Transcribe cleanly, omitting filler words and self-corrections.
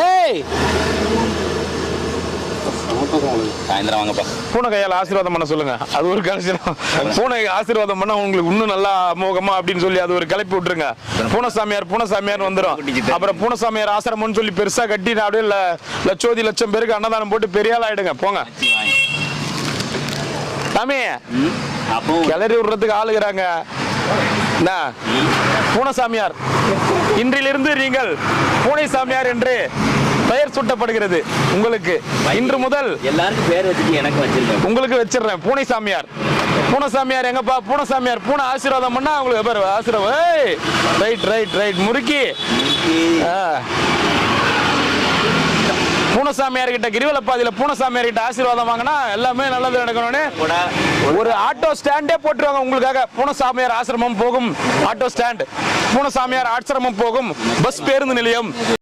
ஏய் சாயந்தரம் வாங்கப்பா. பூனை கையால் ஆசீர்வாதம் பண்ண சொல்லுங்க. அது ஒரு கலெக்ஷன். பூனை ஆசீர்வாதம் பண்ணா உங்களுக்கு இன்னும் நல்லா அமோகமா அப்படின்னு சொல்லி அது ஒரு கிளப்பி விட்டுருங்க. பூனசாமியார் வந்துடும். அப்புறம் பூனசாமியார் ஆசிரமம்னு சொல்லி பெருசா கட்டி அப்படியே லட்சோதி லட்சம் பேருக்கு அன்னதானம் போட்டு பெரிய ஆள் ஆயிடுங்க. போங்க சாமி. கிளறி விடுறதுக்கு ஆளுகிறாங்க. பூனசாமியார் இன்றிலிருந்து நீங்கள் பூனை சாமியார் என்று பெயர் சூட்டப்படுகிறது. உங்களுக்கு இன்று முதல் எல்லாருக்கும் பேர் வச்சுட்டு எனக்கு வச்சிருக்கேன். உங்களுக்கு வச்சிடுறேன். பூனை சாமியார். பூனசாமியார் எங்கப்பா? பூனசாமியார் பூனை ஆசீர்வாதம் பண்ணா உங்களுக்கு பேர் ஆசீர்வாதம். Right right right. முறுக்கி பூனசாமியார் கிட்ட கிரிவலப்பாதியில பூனசாமியார் கிட்ட ஆசீர்வாதம் வாங்கினா எல்லாமே நல்லது நடக்கணும்னு ஒரு ஆட்டோ ஸ்டாண்டே போட்டுருவாங்க உங்களுக்காக. பூனசாமியார் ஆசிரமம் போகும் ஆட்டோ ஸ்டாண்ட், பூனசாமியார் ஆசிரமம் போகும் பஸ் பேருந்து நிலையம்.